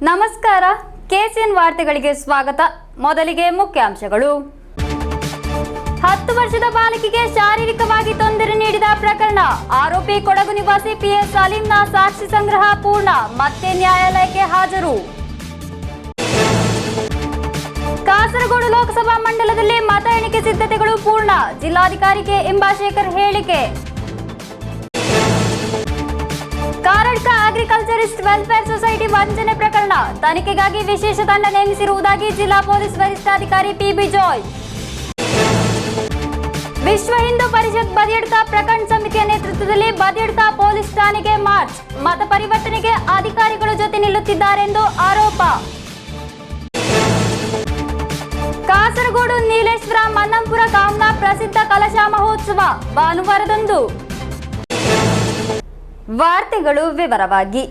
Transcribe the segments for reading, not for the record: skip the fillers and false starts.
ನಮಸ್ಕಾರ, ಕೆಸಿಎನ್ ವಾರ್ತೆಗಳಿಗೆ ಸ್ವಾಗತ. ಮೊದಲಿಗೆ ಮುಖ್ಯಾಂಶಗಳು. 10 ವರ್ಷದ ಬಾಲಕಿಗೆ ಶಾರೀರಿಕವಾಗಿ ತೊಂದರೆ ನೀಡಿದ ಪ್ರಕರಣ, ಆರೋಪಿ ಕೊಡಗು ನಿವಾಸಿ ಪಿಎಸ್ ಸಲೀಂನ ಸಾಕ್ಷಿ ಸಂಗ್ರಹ ಪೂರ್ಣ, ಮತ್ತೆ ನ್ಯಾಯಾಲಯಕ್ಕೆ ಹಾಜರು. ಕಾಸರಗೋಡು ಲೋಕಸಭಾ ಮಂಡಲದಲ್ಲಿ ಮತ ಎಣಿಕೆ ಸಿದ್ಧತೆಗಳು ಪೂರ್ಣ, ಜಿಲ್ಲಾಧಿಕಾರಿ ಕೆ ಇಂಬಾಶೇಖರ್ ಹೇಳಿಕೆ. ಕಾರಡ್ಕ ಅಗ್ರಿಕಲ್ಚರಿಸ್ಟ್ ವೆಲ್ಫೇರ್ ಸೊಸೈಟಿ ವಂಚನೆ ಪ್ರಕರಣ, ತನಿಖೆಗಾಗಿ ವಿಶೇಷ ತಂಡ ನೇಮಿಸಿರುವುದಾಗಿ ಜಿಲ್ಲಾ ಪೊಲೀಸ್ ವರಿಷ್ಠಾಧಿಕಾರಿ ಪಿಬಿ ಜಾಯ್. ವಿಶ್ವ ಹಿಂದೂ ಪರಿಷತ್ ಬದಿಯಡ್ಕ ಪ್ರಕರಣ ಸಮಿತಿಯ ನೇತೃತ್ವದಲ್ಲಿ ಬದಿಯಡ್ಕ ಪೊಲೀಸ್ ಠಾಣೆಗೆ ಮಾರ್ಚ್, ಮತ ಪರಿವರ್ತನೆಗೆ ಅಧಿಕಾರಿಗಳು ಜೊತೆ ನಿಲ್ಲುತ್ತಿದ್ದಾರೆಂದು ಆರೋಪ. ಕಾಸರಗೋಡು ನೀಲೇಶ್ವರ ಮನ್ನಂಪುರ ಕಾಮ್ನ ಪ್ರಸಿದ್ಧ ಕಲಶ ಮಹೋತ್ಸವ ಭಾನುವಾರದಂದು. ವಾರ್ತೆಗಳು ವಿವರವಾಗಿ.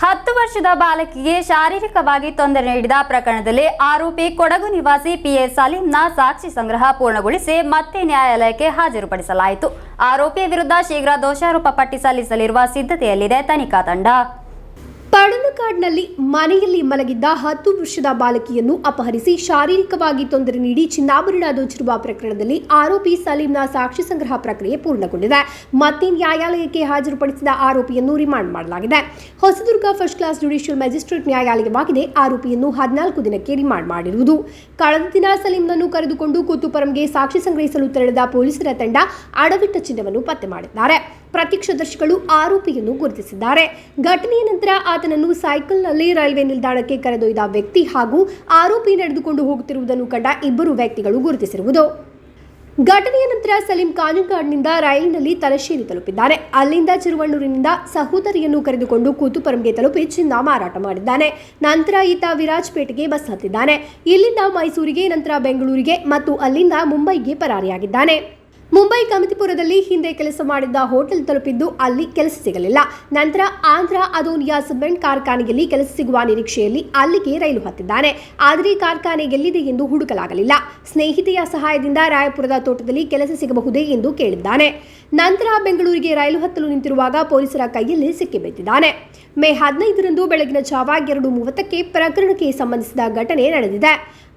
10 ವರ್ಷದ ಬಾಲಕಿಗೆ ಶಾರೀರಿಕವಾಗಿ ತೊಂದರೆ ನೀಡಿದ ಪ್ರಕರಣದಲ್ಲಿ ಆರೋಪಿ ಕೊಡಗು ನಿವಾಸಿ ಪಿಎಸ್ ಸಲೀಂನ ಸಾಕ್ಷಿ ಸಂಗ್ರಹ ಪೂರ್ಣಗೊಳಿಸಿ ಮತ್ತೆ ನ್ಯಾಯಾಲಯಕ್ಕೆ ಹಾಜರುಪಡಿಸಲಾಯಿತು. ಆರೋಪಿಯ ವಿರುದ್ಧ ಶೀಘ್ರ ದೋಷಾರೋಪ ಪಟ್ಟಿ ಸಲ್ಲಿಸಲಿರುವ ಸಿದ್ಧತೆಯಲ್ಲಿದೆ ತನಿಖಾ ತಂಡ. ಪಡನಕಾಡ್ನಲ್ಲಿ ಮನೆಯಲ್ಲಿ ಮಲಗಿದ್ದ 10 ವರ್ಷದ ಬಾಲಕಿಯನ್ನು ಅಪಹರಿಸಿ ಶಾರೀರಿಕವಾಗಿ ತೊಂದರೆ ನೀಡಿ ಚಿನ್ನಾಭರಣ ದೋಚಿರುವ ಪ್ರಕರಣದಲ್ಲಿ ಆರೋಪಿ ಸಲೀಂನ ಸಾಕ್ಷಿ ಸಂಗ್ರಹ ಪ್ರಕ್ರಿಯೆ ಪೂರ್ಣಗೊಂಡಿದೆ. ಮತ್ತೆ ನ್ಯಾಯಾಲಯಕ್ಕೆ ಹಾಜರುಪಡಿಸಿದ ಆರೋಪಿಯನ್ನು ರಿಮಾಂಡ್ ಮಾಡಲಾಗಿದೆ. Hosadurga first class judicial magistrate ನ್ಯಾಯಾಲಯವಾಗಿದೆ ಆರೋಪಿಯನ್ನು 14 ದಿನಕ್ಕೆ ರಿಮಾಂಡ್ ಮಾಡಿರುವುದು. ಕಳೆದ ದಿನ ಸಲೀಂನನ್ನು ಕರೆದುಕೊಂಡು ಕೂತುಪರಂಗೆ ಸಾಕ್ಷಿ ಸಂಗ್ರಹಿಸಲು ತೆರಳಿದ ಪೊಲೀಸರ ತಂಡ ಅಡವಿಟ್ಟ ಚಿನ್ನವನ್ನು ಪತ್ತೆ ಮಾಡಿದ್ದಾರೆ. ಪ್ರತ್ಯಕ್ಷದರ್ಶಿಗಳು ಆರೋಪಿಯನ್ನು ಗುರುತಿಸಿದ್ದಾರೆ. ಘಟನೆಯ ನಂತರ ಆತನನ್ನು ಸೈಕಲ್ನಲ್ಲಿ ರೈಲ್ವೆ ನಿಲ್ದಾಣಕ್ಕೆ ಕರೆದೊಯ್ದ ವ್ಯಕ್ತಿ ಹಾಗೂ ಆರೋಪಿ ನಡೆದುಕೊಂಡು ಹೋಗುತ್ತಿರುವುದನ್ನು ಕಂಡ 2 ವ್ಯಕ್ತಿಗಳು ಗುರುತಿಸಿರುವುದು. ಘಟನೆಯ ನಂತರ ಸಲೀಂ ಕಾಂಜಂಗಾಡ್ನಿಂದ ರೈಲಿನಲ್ಲಿ ತಲಶೇರಿ ತಲುಪಿದ್ದಾನೆ. ಅಲ್ಲಿಂದ ಚಿರುವಣ್ಣೂರಿನಿಂದ ಸಹೋದರಿಯನ್ನು ಕರೆದುಕೊಂಡು ಕೂತುಪರಂಗೆ ತಲುಪಿ ಚಿನ್ನ ಮಾರಾಟ ಮಾಡಿದ್ದಾನೆ. ನಂತರ ಈತ ವಿರಾಜಪೇಟೆಗೆ ಬಸ್ ಹತ್ತಿದ್ದಾನೆ. ಇಲ್ಲಿಂದ ಮೈಸೂರಿಗೆ, ನಂತರ ಬೆಂಗಳೂರಿಗೆ ಮತ್ತು ಅಲ್ಲಿಂದ ಮುಂಬೈಗೆ ಪರಾರಿಯಾಗಿದ್ದಾನೆ. ಮುಂಬೈ ಕಮಿತಿಪುರದಲ್ಲಿ ಹಿಂದೆ ಕೆಲಸ ಮಾಡಿದ್ದ ಹೋಟೆಲ್ ತಲುಪಿದ್ದು ಅಲ್ಲಿ ಕೆಲಸ ಸಿಗಲಿಲ್ಲ. ನಂತರ ಆಂಧ್ರ ಅದೋನಿಯಾ ಸಿಮೆಂಟ್ ಕಾರ್ಖಾನೆಯಲ್ಲಿ ಕೆಲಸ ಸಿಗುವ ನಿರೀಕ್ಷೆಯಲ್ಲಿ ಅಲ್ಲಿಗೆ ರೈಲು ಹತ್ತಿದ್ದಾನೆ. ಆದರೆ ಕಾರ್ಖಾನೆ ಎಲ್ಲಿದೆ ಎಂದು ಹುಡುಕಲಾಗಲಿಲ್ಲ. ಸ್ನೇಹಿತೆಯ ಸಹಾಯದಿಂದ ರಾಯಪುರದ ತೋಟದಲ್ಲಿ ಕೆಲಸ ಸಿಗಬಹುದೇ ಎಂದು ಕೇಳಿದ್ದಾನೆ. ನಂತರ ಬೆಂಗಳೂರಿಗೆ ರೈಲು ಹತ್ತಲು ನಿಂತಿರುವಾಗ ಪೊಲೀಸರ ಕೈಯಲ್ಲಿ ಸಿಕ್ಕಿಬಿದ್ದಿದ್ದಾನೆ. ಮೇ 15ರಂದು ಬೆಳಗಿನ ಜಾವ 2:30ಕ್ಕೆ ಪ್ರಕರಣಕ್ಕೆ ಸಂಬಂಧಿಸಿದ ಘಟನೆ ನಡೆದಿದೆ.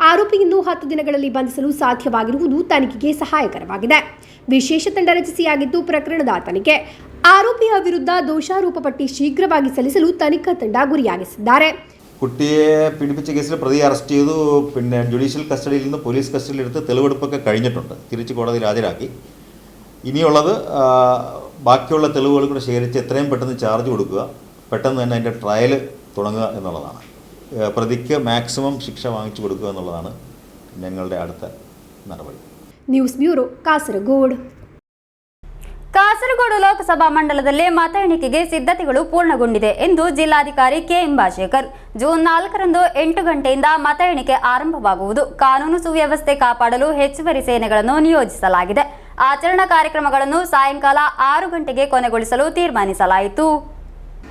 ಆರೋಪಿಯನ್ನು 10 ದಿನಗಳಲ್ಲಿ ಬಂಧಿಸಲು ಸಾಧ್ಯವಾಗಿರುವುದು ತನಿಖೆಗೆ ಸಹಾಯಕರವಾಗಿದೆ. ವಿಶೇಷ ತಂಡ ರಚಿಸಿಯಾಗಿದ್ದು ಪ್ರಕರಣದ ತನಿಖೆ. ആരോപിയ വിരുദ്ധ ദോഷാരോപ പട്ടി ശീഘ്രವಾಗಿ ಸಲ್ಲಿಸಲು തനിಖಾ ತಂಡ ಗುರಿಯಾಗಿಸಿದ್ದಾರೆ. കുട്ടിയെ പീഡിപ്പിച്ച കേസിൽ പ്രതി അറസ്റ്റ് ചെയ്തു. പിന്നെ ജുഡീഷ്യൽ കസ്റ്റഡിയിൽ നിന്ന് പോലീസ് കസ്റ്റഡിയിൽ എടുത്ത് തെളിവെടുപ്പൊക്കെ കഴിഞ്ഞിട്ടുണ്ട്. തിരിച്ച് കോടതിയിൽ ഹാജരാക്കി. ഇനിയുള്ളത് ബാക്കിയുള്ള തെളിവുകൾ കൂടെ ശേഖരിച്ച് എത്രയും പെട്ടെന്ന് ചാർജ് കൊടുക്കുക, പെട്ടെന്ന് തന്നെ അതിൻ്റെ ട്രയൽ തുടങ്ങുക എന്നുള്ളതാണ്. പ്രതിക്ക് മാക്സിമം ശിക്ഷ വാങ്ങിച്ചു കൊടുക്കുക എന്നുള്ളതാണ് ഞങ്ങളുടെ അടുത്ത നടപടി. News bureau, Kasaragod. ಕಾಸರಗೋಡು ಲೋಕಸಭಾ ಮಂಡಲದಲ್ಲಿ ಮತ ಎಣಿಕೆಗೆ ಸಿದ್ಧತೆಗಳು ಪೂರ್ಣಗೊಂಡಿದೆ ಎಂದು ಜಿಲ್ಲಾಧಿಕಾರಿ ಕೆ ಇಂಬಾಶೇಖರ್. ಜೂನ್ 4ರಂದು 8 ಗಂಟೆಯಿಂದ ಮತ ಎಣಿಕೆ ಆರಂಭವಾಗುವುದು. ಕಾನೂನು ಸುವ್ಯವಸ್ಥೆ ಕಾಪಾಡಲು ಹೆಚ್ಚುವರಿ ಸೇನೆಗಳನ್ನು ನಿಯೋಜಿಸಲಾಗಿದೆ. ಆಚರಣಾ ಕಾರ್ಯಕ್ರಮಗಳನ್ನು ಸಾಯಂಕಾಲ 6 ಗಂಟೆಗೆ ಕೊನೆಗೊಳಿಸಲು ತೀರ್ಮಾನಿಸಲಾಯಿತು.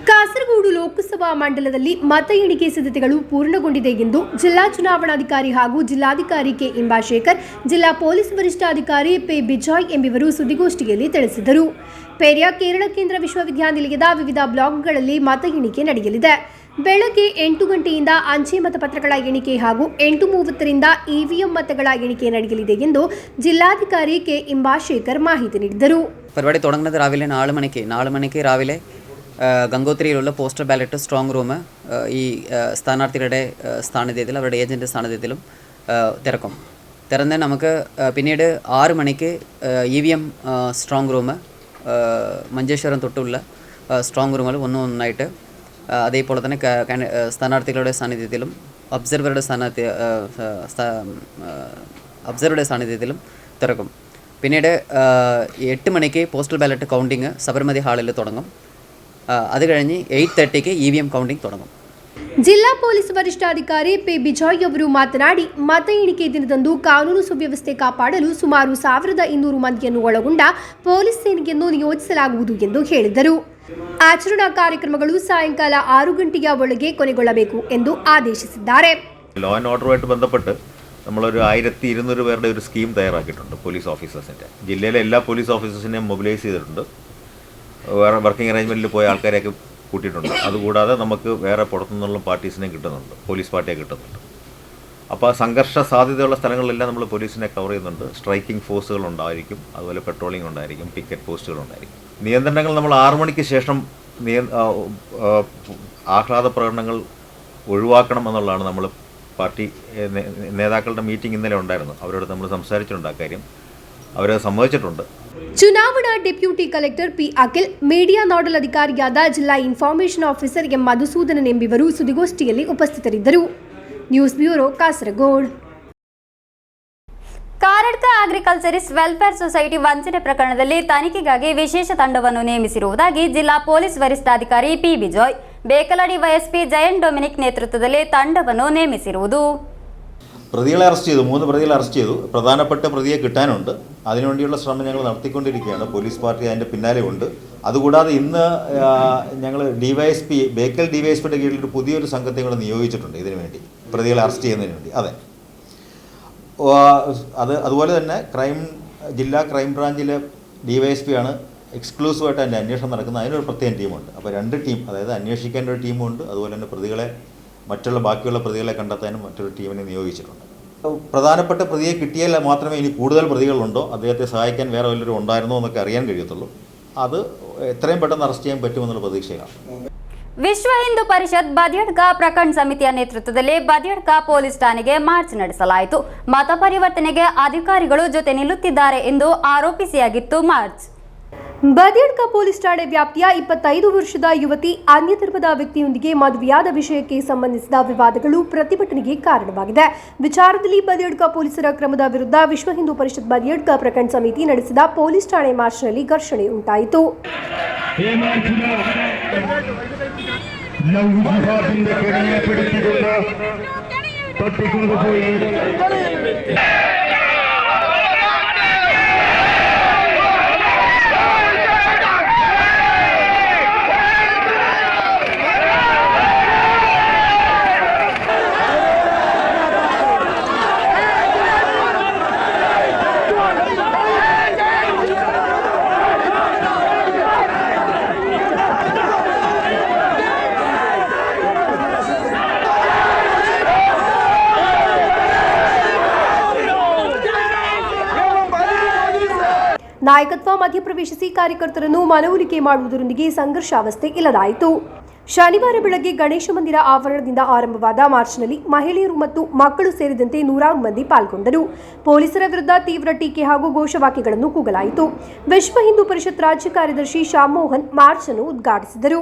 ಕಾಸರಗೋಡು ಲೋಕಸಭಾ ಮಂಡಲದಲ್ಲಿ ಮತ ಎಣಿಕೆ ಸಿದ್ಧತೆಗಳು ಪೂರ್ಣಗೊಂಡಿದೆ ಎಂದು ಜಿಲ್ಲಾ ಚುನಾವಣಾಧಿಕಾರಿ ಹಾಗೂ ಜಿಲ್ಲಾಧಿಕಾರಿ ಕೆ ಇಂಬಾಶೇಖರ್, ಜಿಲ್ಲಾ ಪೊಲೀಸ್ ವರಿಷ್ಠಾಧಿಕಾರಿ ಪಿ ಬಿಜಾಯ್ ಎಂಬಿವರು ಸುದ್ದಿಗೋಷ್ಠಿಯಲ್ಲಿ ತಿಳಿಸಿದರು. ಪೇರಿಯ ಕೇರಳ ಕೇಂದ್ರ ವಿಶ್ವವಿದ್ಯಾನಿಲಯದ ವಿವಿಧ ಬ್ಲಾಕ್ಗಳಲ್ಲಿ ಮತ ಎಣಿಕೆ ನಡೆಯಲಿದೆ. ಬೆಳಗ್ಗೆ 8 ಗಂಟೆಯಿಂದ ಅಂಚೆ ಮತಪತ್ರಗಳ ಎಣಿಕೆ ಹಾಗೂ 8:30ರಿಂದ ಇವಿಎಂ ಮತಗಳ ಎಣಿಕೆ ನಡೆಯಲಿದೆ ಎಂದು ಜಿಲ್ಲಾಧಿಕಾರಿ ಕೆ ಇಂಬಾಶೇಖರ್ മാഹിതി ನೀಡಿದರು. പരിപാടി തുടങ്ങുന്നത് രാവിലെ 4 മണിക്ക് രാവിലെ ഗംഗോത്രിയിലുള്ള പോസ്റ്റൽ ബാലറ്റ് സ്ട്രോങ് റൂം ഈ സ്ഥാനാർത്ഥികളുടെ സ്ഥാനത്തിൽ അവരുടെ ഏജൻറ്റ് സ്ഥാനത്തിലും തിരന്ന് നമുക്ക് പിന്നീട് 6 മണിക്ക് EVM സ്ട്രോങ് റൂം മഞ്ചേശ്വരം തൊട്ടുള്ള സ്ട്രോങ് റൂമുകൾ ഒന്നൊന്നായിട്ട് അതേപോലെ തന്നെ സ്ഥാനാർത്ഥികളുടെ സാന്നിധ്യത്തിലും ഒബ്സർവറുടെ സാന്നിധ്യത്തിലും തുറക്കും. പിന്നീട് 8 മണിക്ക് പോസ്റ്റൽ ബാലറ്റ് കൗണ്ടിങ് സബർമതി ഹാളിൽ തുടങ്ങും. അത് കഴിഞ്ഞ് 8:30ക്ക് EVM കൗണ്ടിങ് തുടങ്ങും. ಜಿಲ್ಲಾ ಪೊಲೀಸ್ ವರಿಷ್ಠಾಧಿಕಾರಿ ಪಿ ಬಿಜಾಯ್ ಅವರು ಮಾತನಾಡಿ, ಮತ ಎಣಿಕೆ ದಿನದಂದು ಕಾನೂನು ಸುವ್ಯವಸ್ಥೆ ಕಾಪಾಡಲು ಸುಮಾರು 1200 ಮಂದಿಯನ್ನು ಒಳಗೊಂಡ ಪೊಲೀಸ್ ಸೇನೆಯನ್ನು ನಿಯೋಜಿಸಲಾಗುವುದು ಎಂದು ಹೇಳಿದರು. ಆಚರಣಾ ಕಾರ್ಯಕ್ರಮಗಳು ಸಾಯಂಕಾಲ 6 ಗಂಟೆಯ ಒಳಗೆ ಕೊನೆಗೊಳ್ಳಬೇಕು ಎಂದು ಆದೇಶಿಸಿದ್ದಾರೆ. ലോ ആൻഡ് ഓർഡറുമായിട്ട് ബന്ധപ്പെട്ട് നമ്മളൊരു 1200 പേരുടെ ഒരു സ്കീം തയ്യാറാക്കിയിട്ടുണ്ട് പോലീസ് ഓഫീസേഴ്സിൻ്റെ. ജില്ലയിലെ എല്ലാ പോലീസ് ഓഫീസേഴ്സിനെയും മൊബിലൈസ് ചെയ്തിട്ടുണ്ട്. വേറെ വർക്കിംഗ് അറേഞ്ച്മെൻറ്റിൽ പോയ ആൾക്കാരെയൊക്കെ കൂട്ടിയിട്ടുണ്ട്. അതുകൂടാതെ നമുക്ക് വേറെ പുറത്തുനിന്നുള്ള പാർട്ടീസിനെ കിട്ടുന്നുണ്ട്, പോലീസ് പാർട്ടിയെ കിട്ടുന്നുണ്ട്. അപ്പോൾ സംഘർഷ സാധ്യതയുള്ള സ്ഥലങ്ങളിലെല്ലാം നമ്മൾ പോലീസിനെ കവർ ചെയ്യുന്നുണ്ട്. സ്ട്രൈക്കിംഗ് ഫോഴ്സുകൾ ഉണ്ടായിരിക്കും, അതുപോലെ പെട്രോളിംഗ് ഉണ്ടായിരിക്കും, പിക്കറ്റ് പോസ്റ്റുകൾ ഉണ്ടായിരിക്കും. നിയന്ത്രണങ്ങൾ നമ്മൾ 6 മണിക്ക് ശേഷം ആഹ്ലാദ പ്രകടനങ്ങൾ ഒഴിവാക്കണം എന്നുള്ളതാണ് നമ്മൾ പാർട്ടി നേതാക്കളുടെ മീറ്റിംഗ് ഇന്നലെ ഉണ്ടായിരുന്നു. അവരോട് നമ്മൾ സംസാരിച്ചിട്ടുണ്ട് ആ കാര്യം, അവരത് സമ്മതിച്ചിട്ടുണ്ട്. ಚುನಾವಣಾ deputy collector P Akhil, media nodal ಅಧಿಕಾರಿಯಾದ ಜಿಲ್ಲಾ ಇನ್ಫಾರ್ಮೇಷನ್ ಆಫೀಸರ್ ಎಂ ಮಧುಸೂದನನ್ ಎಂಬಿವರು ಸುದ್ದಿಗೋಷ್ಠಿಯಲ್ಲಿ ಉಪಸ್ಥಿತರಿದ್ದರು. News bureau, Kasaragod. Karadka agriculturist welfare society ವಂಚನೆ ಪ್ರಕರಣದಲ್ಲಿ ತನಿಖೆಗಾಗಿ ವಿಶೇಷ ತಂಡವನ್ನು ನೇಮಿಸಿರುವುದಾಗಿ ಜಿಲ್ಲಾ ಪೊಲೀಸ್ ವರಿಷ್ಠಾಧಿಕಾರಿ ಪಿ ಬಿಜಾಯ್, ಬೇಕಲಡಿ ವೈಎಸ್ಪಿ ಜಯಂತ್ ಡೊಮಿನಿಕ್ ನೇತೃತ್ವದಲ್ಲಿ ತಂಡವನ್ನು ನೇಮಿಸಿರುವುದು. പ്രതികളെ അറസ്റ്റ് ചെയ്തു, 3 പ്രതികളെ അറസ്റ്റ് ചെയ്തു. പ്രധാനപ്പെട്ട പ്രതിയെ കിട്ടാനുണ്ട്. അതിനുവേണ്ടിയുള്ള ശ്രമം ഞങ്ങൾ നടത്തിക്കൊണ്ടിരിക്കുകയാണ്. പോലീസ് പാർട്ടി അതിൻ്റെ പിന്നാലെ ഉണ്ട്. അതുകൂടാതെ ഇന്ന് ഞങ്ങൾ ഡിവൈഎസ്പി, ബേക്കൽ ഡിവൈഎസ്പിയുടെ കീഴിൽ ഒരു പുതിയൊരു സംഘത്തെ കൂടെ നിയോഗിച്ചിട്ടുണ്ട് ഇതിനു വേണ്ടി, പ്രതികളെ അറസ്റ്റ് ചെയ്യുന്നതിന് വേണ്ടി. അതുപോലെ തന്നെ ജില്ലാ ക്രൈം ബ്രാഞ്ചിലെ ഡിവൈഎസ്പി ആണ് എക്സ്ക്ലൂസീവായിട്ട് അതിൻ്റെ അന്വേഷണം നടക്കുന്നത്. അതിനൊരു പ്രത്യേക ടീമുണ്ട്. അപ്പോൾ 2 ടീം, അതായത് അന്വേഷിക്കേണ്ട ഒരു ടീമുണ്ട്, അതുപോലെ തന്നെ ബാക്കിയുള്ള പ്രതികളെ കണ്ടെത്താനും മറ്റൊരു ടീമിനെ നിയോഗിച്ചിട്ടുണ്ട്. പ്രധാനപ്പെട്ട പ്രതിയെ കിട്ടിയാൽ മാത്രമേ ഇനി കൂടുതൽ പ്രതികളുണ്ടോ, അദ്ദേഹത്തെ സഹായിക്കാൻ വേറെ വല്ലവരും ഉണ്ടായിരുന്നോ എന്നൊക്കെ അറിയാൻ കഴിയത്തുള്ളൂ. അത് എത്രയും പെട്ടെന്ന് അറസ്റ്റ് ചെയ്യാൻ പറ്റുമെന്നുള്ള പ്രതീക്ഷയിലാണ്. ವಿಶ್ವ ಹಿಂದೂ ಪರಿಷತ್ ಬದಿಯಡ್ಕ ಪ್ರಕರಣ ಸಮಿತಿಯ ನೇತೃತ್ವದಲ್ಲಿ ಬದಿಯಡ್ಕ ಪೊಲೀಸ್ ಠಾಣೆಗೆ ಮಾರ್ಚ್ ನಡೆಸಲಾಯಿತು. ಮತ ಪರಿವರ್ತನೆಗೆ ಅಧಿಕಾರಿಗಳು ಜೊತೆ ನಿಲ್ಲುತ್ತಿದ್ದಾರೆ ಎಂದು ಆರೋಪಿಸಿಯಾಗಿತ್ತು ಮಾರ್ಚ್. ಬದಿಯಡ್ಕ ಪೊಲೀಸ್ ಠಾಣೆ ವ್ಯಾಪ್ತಿಯ 25 ವರ್ಷದ ಯುವತಿ ಅನ್ಯ ಧರ್ಮದ ವ್ಯಕ್ತಿಯೊಂದಿಗೆ ಮದುವೆಯಾದ ವಿಷಯಕ್ಕೆ ಸಂಬಂಧಿಸಿದ ವಿವಾದಗಳು ಪ್ರತಿಭಟನೆಗೆ ಕಾರಣವಾಗಿದೆ. ವಿಚಾರದಲ್ಲಿ ಬದಿಯಡ್ಕ ಪೊಲೀಸರ ಕ್ರಮದ ವಿರುದ್ಧ ವಿಶ್ವ ಹಿಂದೂ ಪರಿಷತ್ ಬದಿಯಡ್ಕ ಪ್ರಕರಣ ಸಮಿತಿ ನಡೆಸಿದ ಪೊಲೀಸ್ ಠಾಣೆ ಮಾರ್ಚ್ನಲ್ಲಿ ಘರ್ಷಣೆ ಉಂಟಾಯಿತು. ನಾಯಕತ್ವ ಮಧ್ಯಪ್ರವೇಶಿಸಿ ಕಾರ್ಯಕರ್ತರನ್ನು ಮನವೊಲಿಕೆ ಮಾಡುವುದರೊಂದಿಗೆ ಸಂಘರ್ಷಾವಸ್ಥೆ ಇಲ್ಲದಾಯಿತು. ಶನಿವಾರ ಬೆಳಗ್ಗೆ ಗಣೇಶ ಮಂದಿರ ಆವರಣದಿಂದ ಆರಂಭವಾದ ಮಾರ್ಚ್ನಲ್ಲಿ ಮಹಿಳೆಯರು ಮತ್ತು ಮಕ್ಕಳು ಸೇರಿದಂತೆ 100 ಮಂದಿ ಪಾಲ್ಗೊಂಡರು. ಪೊಲೀಸರ ವಿರುದ್ಧ ತೀವ್ರ ಟೀಕೆ ಹಾಗೂ ಘೋಷವಾಕ್ಯಗಳನ್ನು ಕೂಗಲಾಯಿತು. ವಿಶ್ವ ಹಿಂದೂ ಪರಿಷತ್ ರಾಜ್ಯ ಕಾರ್ಯದರ್ಶಿ ಶ್ಯಾಮ್ ಮೋಹನ್ ಮಾರ್ಚ್ ಅನ್ನು ಉದ್ಘಾಟಿಸಿದರು.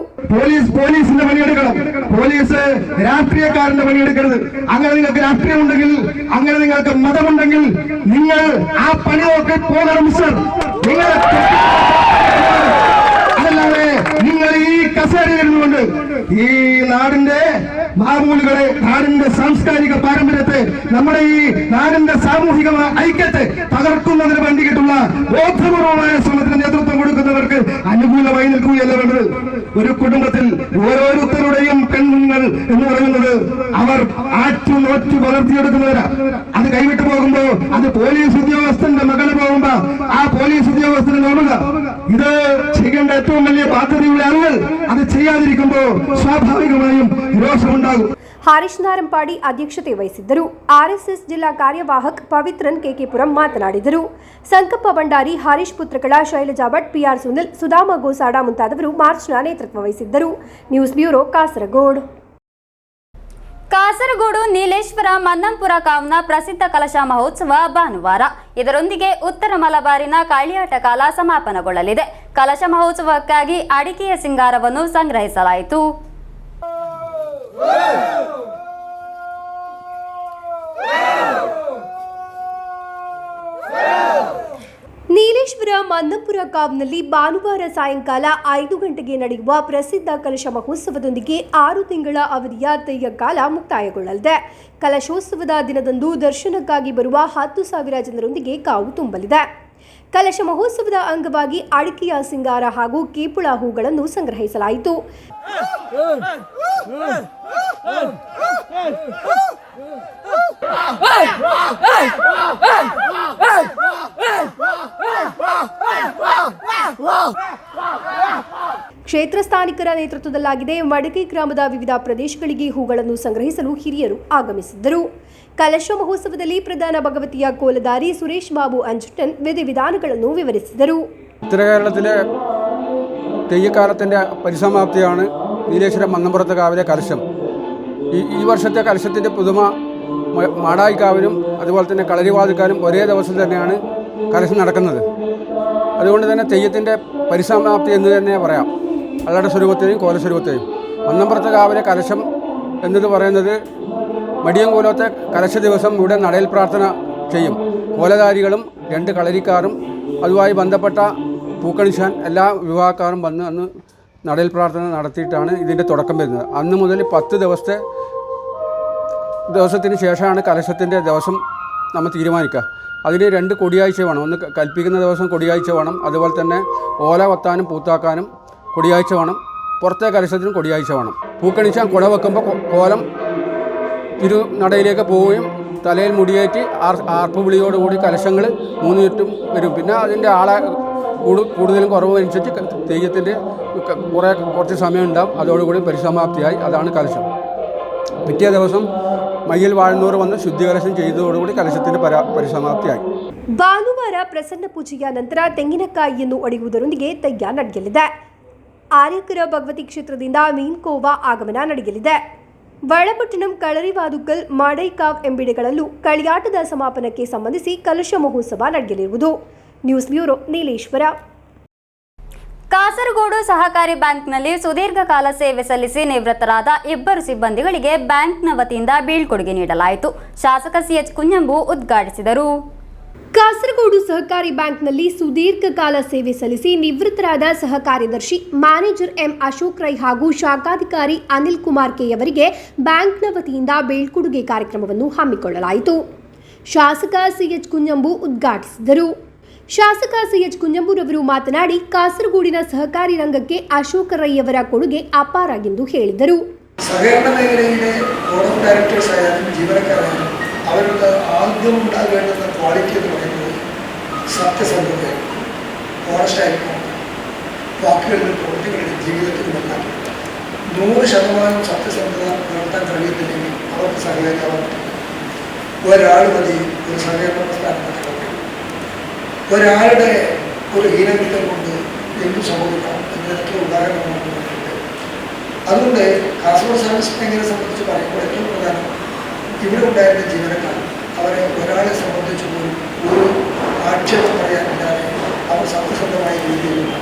പോലീസിന്റെ പണിയെടുക്കണം, പോലീസ് രാഷ്ട്രീയക്കാരന്റെ പണിയെടുക്കരുത്. അങ്ങനെ നിങ്ങൾക്ക് രാഷ്ട്രീയം ഉണ്ടെങ്കിൽ, അങ്ങനെ നിങ്ങൾക്ക് മതമുണ്ടെങ്കിൽ നിങ്ങൾ ആ പണിയൊക്കെ പോകണം സർ. നിങ്ങൾ അതല്ലാതെ നിങ്ങൾ ഈ കസേരയിരുന്നുകൊണ്ട് ഈ നാടിന്റെ മാമൂലുകളെ, നാടിന്റെ സാംസ്കാരിക പാരമ്പര്യത്തെ, നമ്മുടെ ഈ നാടിന്റെ സാമൂഹിക ഐക്യത്തെ തകർക്കുന്നതിന് വേണ്ടിയിട്ടുള്ള ബോധപൂർവമായ ശ്രമത്തിന് നേതൃത്വം കൊടുക്കുന്നവർക്ക് അനുകൂലമായി നിൽക്കുകയല്ല വേണ്ടത്. ഒരു കുടുംബത്തിൽ ഓരോരുത്തരുടെയും പെൺകുഞ്ഞുങ്ങൾ എന്ന് പറയുന്നത് അവർ ആറ്റുനോറ്റു വളർത്തിയെടുക്കുന്നവരാ. അത് കൈവിട്ടു പോകുമ്പോ, അത് പോലീസ് ഉദ്യോഗസ്ഥന്റെ മകള് പോകുമ്പോ ആ പോലീസ് ഉദ്യോഗസ്ഥന് നോക്കുക. ഇത് ചെയ്യേണ്ട ഏറ്റവും വലിയ ബാധ്യതയുള്ള ആളുകൾ അത് ചെയ്യാതിരിക്കുമ്പോ സ്വാഭാവികമായും രോഷമുണ്ടാകും. ಹರೀಶ್ ನಾರಂಪಾಡಿ ಅಧ್ಯಕ್ಷತೆ ವಹಿಸಿದ್ದರು. ಆರ್ಎಸ್ಎಸ್ ಜಿಲ್ಲಾ ಕಾರ್ಯವಾಹಕ್ ಪವಿತ್ರನ್ ಕೆಕೆಪುರಂ ಮಾತನಾಡಿದರು. ಸಂಕಪ್ಪ ಭಂಡಾರಿ, ಹರೀಶ್ ಪುತ್ರಗಳ ಶೈಲಜಾ ಭಟ್, ಪಿಆರ್ ಸುನಿಲ್, ಸುಧಾಮ ಗೋಸಾಡ ಮುಂತಾದವರು ಮಾರ್ಚ್ನ ನೇತೃತ್ವ ವಹಿಸಿದ್ದರು. News bureau, Kasaragod. ಕಾಸರಗೋಡು ನೀಲೇಶ್ವರ ಮನ್ನಂಪುರ ಕಾವ್ನ ಪ್ರಸಿದ್ಧ ಕಲಶ ಮಹೋತ್ಸವ ಭಾನುವಾರ. ಇದರೊಂದಿಗೆ ಉತ್ತರ ಮಲಬಾರಿನ ಕಾಳಿಯಾಟ ಕಾಲ ಸಮಾಪನಗೊಳ್ಳಲಿದೆ. ಕಲಶ ಮಹೋತ್ಸವಕ್ಕಾಗಿ ಅಡಿಕೆಯ ಸಿಂಗಾರವನ್ನು ಸಂಗ್ರಹಿಸಲಾಯಿತು. ನೀಲೇಶ್ವರ ಮನ್ನಂಪುರ ಕಾವ್ನಲ್ಲಿ ಭಾನುವಾರ ಸಾಯಂಕಾಲ 5 ಗಂಟೆಗೆ ನಡೆಯುವ ಪ್ರಸಿದ್ಧ ಕಲಶ ಮಹೋತ್ಸವದೊಂದಿಗೆ 6 ತಿಂಗಳ ಅವಧಿಯ ತೆಯ್ಯಕಾಲ ಮುಕ್ತಾಯಗೊಳ್ಳಲಿದೆ. ಕಲಶೋತ್ಸವದ ದಿನದಂದು ದರ್ಶನಕ್ಕಾಗಿ ಬರುವ 10,000 ಜನರೊಂದಿಗೆ ಕಾವು ತುಂಬಲಿದೆ. ಕಲಶ ಮಹೋತ್ಸವದ ಅಂಗವಾಗಿ ಅಡಿಕೆಯ ಸಿಂಗಾರ ಹಾಗೂ ಕೇಪುಳ ಹೂಗಳನ್ನು ಸಂಗ್ರಹಿಸಲಾಯಿತು. ಕ್ಷೇತ್ರ ಸ್ಥಾನಿಕರ ನೇತೃತ್ವದಲ್ಲಾಗಿದೆ. ಮಡಕೆ ಗ್ರಾಮದ ವಿವಿಧ ಪ್ರದೇಶಗಳಿಗೆ ಹೂಗಳನ್ನು ಸಂಗ್ರಹಿಸಲು ಹಿರಿಯರು ಆಗಮಿಸಿದ್ದರು. ಕಲಶ ಮಹೋತ್ಸವದಲ್ಲಿ ಪ್ರಧಾನ ಭಗವತಿಯ ಕೋಲದಾರಿ ಸುರೇಶ್ ಬಾಬು ಅಂಜುಟನ್ വിധിവിധാനಗಳನ್ನು വിവരിಸಿದರು. ഉത്തര കേരളത്തിലെ തെയ്യക്കാലത്തിൻ്റെ പരിസമാപ്തിയാണ് നീലേശ്വരം മന്നമ്പുറത്തെ കാവിലെ കലശം. ഈ വർഷത്തെ കലശത്തിൻ്റെ പുതുമ മാടായിക്കാവിലും അതുപോലെ തന്നെ കളരിവാതിക്കാലും ഒരേ ദിവസം തന്നെയാണ് കലശം നടക്കുന്നത്. അതുകൊണ്ട് തന്നെ തെയ്യത്തിൻ്റെ പരിസമാപ്തി എന്ന് തന്നെ പറയാം, അള്ളയുടെ സ്വരൂപത്തെയും കോലസ്വരൂപത്തെയും. മന്നമ്പുറത്തെ കാവിലെ കലശം എന്നത് പറയുന്നത് മടിയൻകൂലത്തെ കലശ ദിവസം ഇവിടെ നടയിൽ പ്രാർത്ഥന ചെയ്യും. കോലധാരികളും 2 കളരിക്കാരും അതുമായി ബന്ധപ്പെട്ട പൂക്കണിച്ചാൻ എല്ലാ വിഭാഗക്കാരും വന്ന് അന്ന് നടയിൽ പ്രാർത്ഥന നടത്തിയിട്ടാണ് ഇതിൻ്റെ തുടക്കം വരുന്നത്. അന്ന് മുതൽ 10 ദിവസത്തിന് ശേഷമാണ് കലശത്തിൻ്റെ ദിവസം നമ്മൾ തീരുമാനിക്കുക. അതിന് 2 കൊടിയാഴ്ച വേണം. ഒന്ന് കൽപ്പിക്കുന്ന ദിവസം കൊടിയാഴ്ച വേണം, അതുപോലെ തന്നെ ഓല വത്താനും പൂത്താക്കാനും കൊടിയാഴ്ച വേണം, പുറത്തെ കലശത്തിനും കൊടിയാഴ്ച വേണം. പൂക്കണിച്ചാൻ കുട വെക്കുമ്പോൾ കോലം തിരുനടയിലേക്ക് പോവുകയും തലയിൽ മുടിയേറ്റി ആർപ്പുവിളിയോടുകൂടി കലശങ്ങൾ 3 ചുറ്റും വരും. പിന്നെ അതിൻ്റെ ആളെ കൂടുതലും കുറവ് അനുസരിച്ച് തെയ്യത്തിൻ്റെ കുറച്ച് സമയം ഉണ്ടാവും. അതോടുകൂടി പരിസമാപ്തിയായി. അതാണ് കലശം. പിറ്റേ ദിവസം മയ്യിൽ വാഴുന്നവർ വന്ന് ശുദ്ധികലശം ചെയ്തതോടുകൂടി ಕಲಶത്തിന്റെ ಪರಿಸಮಾಪ್ತಿಯಾಗಿ. ಭಾನುವಾರ ಪ್ರಸನ್ನ ಪೂಜೆಯ ನಂತರ ತೆಂಗಿನಕಾಯಿಯನ್ನು ಒಡೆಯುವುದರೊಂದಿಗೆ ತೆಯ್ಯ ನಡೆಯಲಿದೆ. ಆರ್ಯಕರ ಭಗವತಿ ಕ್ಷೇತ್ರದಿಂದ ಮೀನ್ಕೋವಾ ಆಗಮನ ನಡೆಯಲಿದೆ. ವಳಪಟ್ಟಣಂ, ಕಳರಿವಾದುಕಲ್, ಮಾಡೈಕಾವ್ ಎಂಬಿಡೆಗಳಲ್ಲೂ ಕಳಿಯಾಟದ ಸಮಾಪನಕ್ಕೆ ಸಂಬಂಧಿಸಿ ಕಲಶ ಮಹೋತ್ಸವ ನಡೆಯಲಿರುವುದು. News bureau, Nileshwar. ಕಾಸರಗೋಡು ಸಹಕಾರಿ ಬ್ಯಾಂಕ್ನಲ್ಲಿ ಸುದೀರ್ಘ ಕಾಲ ಸೇವೆ ಸಲ್ಲಿಸಿ ನಿವೃತ್ತರಾದ 2 ಸಿಬ್ಬಂದಿಗಳಿಗೆ ಬ್ಯಾಂಕ್ನ ವತಿಯಿಂದ ಬೀಳ್ಕೊಡುಗೆ ನೀಡಲಾಯಿತು. ಶಾಸಕ ಸಿಎಚ್ ಕುಂಜಂಬು ಉದ್ಘಾಟಿಸಿದರು. ಕಾಸರಗೋಡು ಸಹಕಾರಿ ಬ್ಯಾಂಕ್ನಲ್ಲಿ ಸುದೀರ್ಘ ಕಾಲ ಸೇವೆ ಸಲ್ಲಿಸಿ ನಿವೃತ್ತರಾದ ಸಹ ಕಾರ್ಯದರ್ಶಿ ಮ್ಯಾನೇಜರ್ ಎಂ ಅಶೋಕ್ ರೈ ಹಾಗೂ ಶಾಖಾಧಿಕಾರಿ ಅನಿಲ್ ಕುಮಾರ್ ಕೆ ಅವರಿಗೆ ಬ್ಯಾಂಕ್ನ ವತಿಯಿಂದ ಬೀಳ್ಕೊಡುಗೆ ಕಾರ್ಯಕ್ರಮವನ್ನು ಹಮ್ಮಿಕೊಳ್ಳಲಾಯಿತು. ಶಾಸಕ ಸಿಎಚ್ ಕುಂಜಂಬು ಉದ್ಘಾಟಿಸಿದರು. ಶಾಸಕ ಸಿಎಚ್ ಕುಂಜಂಬುರವರು ಮಾತನಾಡಿ, ಕಾಸರಗೋಡಿನ ಸಹಕಾರಿ ರಂಗಕ್ಕೆ ಅಶೋಕ್ ರೈ ಅವರ ಕೊಡುಗೆ ಅಪಾರ ಎಂದು ಹೇಳಿದರು. സഹകരണ മേഖലയിലെ ബോർഡ് ഓഫ് ഡയറക്ടേഴ്സ് ആയാലും ജീവനക്കാരായാലും അവരുടെ ആദ്യം ഉണ്ടാകേണ്ടുന്ന ക്വാളിറ്റി എന്ന് പറയുന്നത് സത്യസന്ധതയാണ്. ഓണസ്റ്റായിരിക്കണം. വാക്കുകളിലും പ്രവൃത്തികളിലും ജീവിതത്തിലുമെല്ലാം 100% സത്യസന്ധത പുലർത്താൻ കഴിയുന്നില്ലെങ്കിൽ അവർക്ക് സഹകരിക്കാൻ പറ്റില്ല. ഒരാൾ മതി ഒരു സഹകരണ പ്രസ്ഥാനത്തിൽ. ഒരാളുടെ ഒരു ഹീനകൃത്യം കൊണ്ട് എന്തു സംഭവിക്കാം എന്നതൊക്കെ ഉദാഹരണമാണ്. അതുകൊണ്ട് കാസർഗോഡ് സർവീസ് ബാങ്കിനെ സംബന്ധിച്ച് പറയുമ്പോൾ ഏറ്റവും പ്രധാനം ഇവിടെ ഉണ്ടായിരുന്ന ജീവനക്കാർ, അവരെ ഒരാളെ സംബന്ധിച്ച് പോലും ഒരു ആക്ഷേപം പറയാനില്ലാതെ അവർ സത്യസന്ധമായ രീതിയിലുള്ള.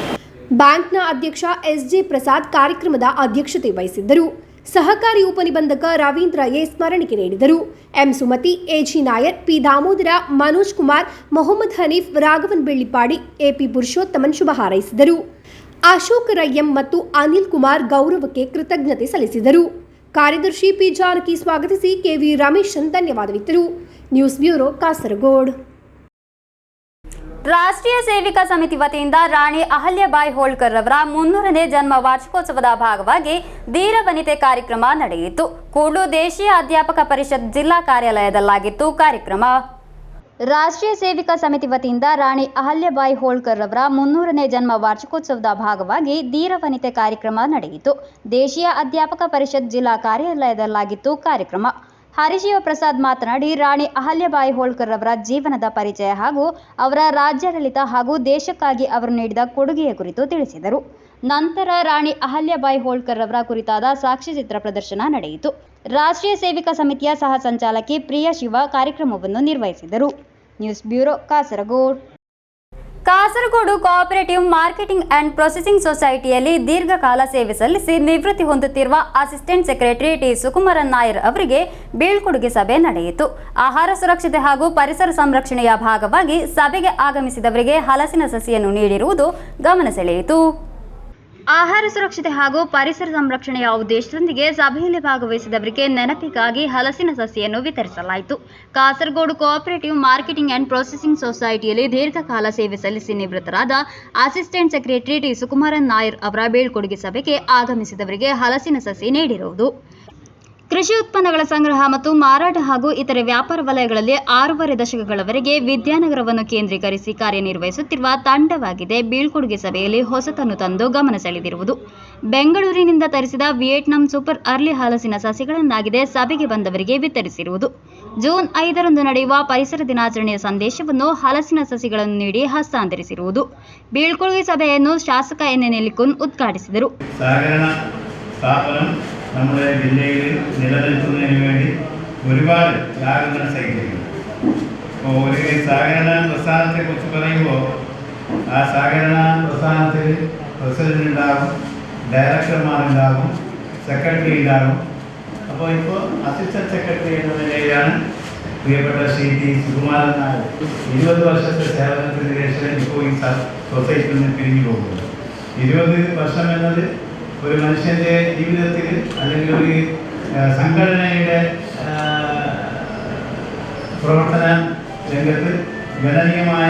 ಬ್ಯಾಂಕ್ನ ಅಧ್ಯಕ್ಷ ಎಸ್.ಜೆ. ಪ್ರಸಾದ್ ಕಾರ್ಯಕ್ರಮದ ಅಧ್ಯಕ್ಷತೆ ವಹಿಸಿದ್ದರು. ಸಹಕಾರಿ ಉಪನಿಬಂಧಕ ರವೀಂದ್ರ ಎ ಸ್ಮರಣಿಕೆ ನೀಡಿದರು. M Sumathi, AG. Nair, P Damodara, Manoj Kumar, Mohammed Haneef, Raghavan Bellipadi, AP Purushothaman ಶುಭ ಹಾರೈಸಿದರು. ಅಶೋಕ್ ರೈ ಎಂ ಮತ್ತು ಅನಿಲ್ ಕುಮಾರ್ ಗೌರವಕ್ಕೆ ಕೃತಜ್ಞತೆ ಸಲ್ಲಿಸಿದರು. ಕಾರ್ಯದರ್ಶಿ ಪಿ ಜಾನಕಿ ಸ್ವಾಗತಿಸಿ ಕೆವಿ ರಮೇಶನ್ ಧನ್ಯವಾದವಿತ್ತರು. News bureau, Kasaragod. ರಾಷ್ಟ್ರೀಯ ಸೇವಿಕಾ ಸಮಿತಿ ವತಿಯಿಂದ ರಾಣಿ ಅಹಲ್ಯಾಬಾಯಿ ಹೋಳ್ಕರ್ ಅವರ 300ನೇ ಜನ್ಮ ವಾರ್ಷಿಕೋತ್ಸವದ ಭಾಗವಾಗಿ ಧೀರ ವನಿತೆ ಕಾರ್ಯಕ್ರಮ ನಡೆಯಿತು. ಕೂಡ್ಲು ದೇಶೀಯ ಅಧ್ಯಾಪಕ ಪರಿಷತ್ ಜಿಲ್ಲಾ ಕಾರ್ಯಾಲಯದಲ್ಲಾಗಿತ್ತು ಕಾರ್ಯಕ್ರಮ. ರಾಷ್ಟ್ರೀಯ ಸೇವಿಕಾ ಸಮಿತಿ ವತಿಯಿಂದ ರಾಣಿ ಅಹಲ್ಯಾಬಾಯಿ ಹೋಳ್ಕರ್ ಅವರ 300ನೇ ಜನ್ಮ ವಾರ್ಷಿಕೋತ್ಸವದ ಭಾಗವಾಗಿ ಧೀರ ವನಿತೆ ಕಾರ್ಯಕ್ರಮ ನಡೆಯಿತು. ದೇಶೀಯ ಅಧ್ಯಾಪಕ ಪರಿಷತ್ ಜಿಲ್ಲಾ ಕಾರ್ಯಾಲಯದಲ್ಲಾಗಿತ್ತು ಕಾರ್ಯಕ್ರಮ. ಹರಿಶಿವ ಪ್ರಸಾದ್ ಮಾತನಾಡಿ, ರಾಣಿ ಅಹಲ್ಯಾಬಾಯಿ ಹೋಳ್ಕರ್ ಅವರ ಜೀವನದ ಪರಿಚಯ ಹಾಗೂ ಅವರ ರಾಜ್ಯಾಡಳಿತ ಹಾಗೂ ದೇಶಕ್ಕಾಗಿ ಅವರು ನೀಡಿದ ಕೊಡುಗೆಯ ಕುರಿತು ತಿಳಿಸಿದರು. ನಂತರ ರಾಣಿ ಅಹಲ್ಯಾಬಾಯಿ ಹೋಳ್ಕರ್ ಅವರ ಕುರಿತಾದ ಸಾಕ್ಷ್ಯಚಿತ್ರ ಪ್ರದರ್ಶನ ನಡೆಯಿತು. ರಾಷ್ಟ್ರೀಯ ಸೇವಿಕಾ ಸಮಿತಿಯ ಸಹ ಸಂಚಾಲಕಿ ಪ್ರಿಯಾ ಶಿವ ಕಾರ್ಯಕ್ರಮವನ್ನು ನಿರ್ವಹಿಸಿದರು. News bureau, Kasaragod. Kasaragod cooperative marketing and processing ಸೊಸೈಟಿಯಲ್ಲಿ ದೀರ್ಘಕಾಲ ಸೇವೆ ಸಲ್ಲಿಸಿ ನಿವೃತ್ತಿ ಹೊಂದುತ್ತಿರುವ assistant secretary T Sukumaran Nair ಅವರಿಗೆ ಬೀಳ್ಕೊಡುಗೆ ಸಭೆ ನಡೆಯಿತು. ಆಹಾರ ಸುರಕ್ಷತೆ ಹಾಗೂ ಪರಿಸರ ಸಂರಕ್ಷಣೆಯ ಭಾಗವಾಗಿ ಸಭೆಗೆ ಆಗಮಿಸಿದವರಿಗೆ ಹಲಸಿನ ಸಸಿಯನ್ನು ನೀಡಿರುವುದು ಗಮನ ಸೆಳೆಯಿತು. ಆಹಾರ ಸುರಕ್ಷತೆ ಹಾಗೂ ಪರಿಸರ ಸಂರಕ್ಷಣೆಯ ಉದ್ದೇಶದೊಂದಿಗೆ ಸಭೆಯಲ್ಲಿ ಭಾಗವಹಿಸಿದವರಿಗೆ ನೆನಪಿಗಾಗಿ ಹಲಸಿನ ಸಸಿಯನ್ನು ವಿತರಿಸಲಾಯಿತು. Kasaragod cooperative marketing and processing ಸೊಸೈಟಿಯಲ್ಲಿ ದೀರ್ಘಕಾಲ ಸೇವೆ ಸಲ್ಲಿಸಿ ನಿವೃತ್ತರಾದ assistant secretary T Sukumaran Nair ಅವರ ಬೀಳ್ಕೊಡುಗೆ ಸಭೆಗೆ ಆಗಮಿಸಿದವರಿಗೆ ಹಲಸಿನ ಸಸಿ ನೀಡಿರುವುದು. ಕೃಷಿ ಉತ್ಪನ್ನಗಳ ಸಂಗ್ರಹ ಮತ್ತು ಮಾರಾಟ ಹಾಗೂ ಇತರೆ ವ್ಯಾಪಾರ ವಲಯಗಳಲ್ಲಿ 6.5 ದಶಕಗಳವರೆಗೆ ವಿದ್ಯಾನಗರವನ್ನು ಕೇಂದ್ರೀಕರಿಸಿ ಕಾರ್ಯನಿರ್ವಹಿಸುತ್ತಿರುವ ತಂಡವಾಗಿದೆ ಬೀಳ್ಕೊಡುಗೆ ಸಭೆಯಲ್ಲಿ ಹೊಸತನ್ನು ತಂದು ಗಮನ ಸೆಳೆದಿರುವುದು. ಬೆಂಗಳೂರಿನಿಂದ ತರಿಸಿದ ವಿಯೆಟ್ನಾಂ ಸೂಪರ್ ಅರ್ಲಿ ಹಲಸಿನ ಸಸಿಗಳನ್ನಾಗಿದೆ ಸಭೆಗೆ ಬಂದವರಿಗೆ ವಿತರಿಸಿರುವುದು. ಜೂನ್ 5ರಂದು ನಡೆಯುವ ಪರಿಸರ ದಿನಾಚರಣೆಯ ಸಂದೇಶವನ್ನು ಹಲಸಿನ ಸಸಿಗಳನ್ನು നീടി ഹസ്താന്തരിച്ചിരുವುದು. ബീൾക്കൊടുಗೆ സഭയെന്നു ಶಾಸಕ എൻ നെല്ലിക്കുൻ ഉദ്ഘാടിಸಿದರು. നമ്മുടെ ജില്ലയിൽ നിലനിൽക്കുന്നതിന് വേണ്ടി ഒരുപാട് ത്യാഗങ്ങൾ സഹിച്ചിരിക്കുന്നു. അപ്പോൾ ഒരു സഹകരണ പ്രസ്ഥാനത്തെക്കുറിച്ച് പറയുമ്പോൾ ആ സഹകരണ പ്രസ്ഥാനത്തിൽ പ്രസിഡന്റ് ഉണ്ടാകും, ഡയറക്ടർമാരുണ്ടാകും, സെക്രട്ടറി ഉണ്ടാകും. അപ്പോൾ ഇപ്പോൾ അസിസ്റ്റന്റ് സെക്രട്ടറി എന്ന നിലയിലാണ് പ്രിയപ്പെട്ട ശ്രീ ടി സുകുമാരൻ നായർ 20 വർഷത്തെ സേവനത്തിന് ശേഷം ഇപ്പോൾ ഈ സൊസൈറ്റിയിൽ നിന്ന് പിരിഞ്ഞു പോകുന്നത്. 20 വർഷം എന്നത് ഒരു മനുഷ്യൻ്റെ ജീവിതത്തിൽ അല്ലെങ്കിൽ ഒരു സംഘടനയുടെ പ്രവർത്തന രംഗത്ത് ഗണനീയമായ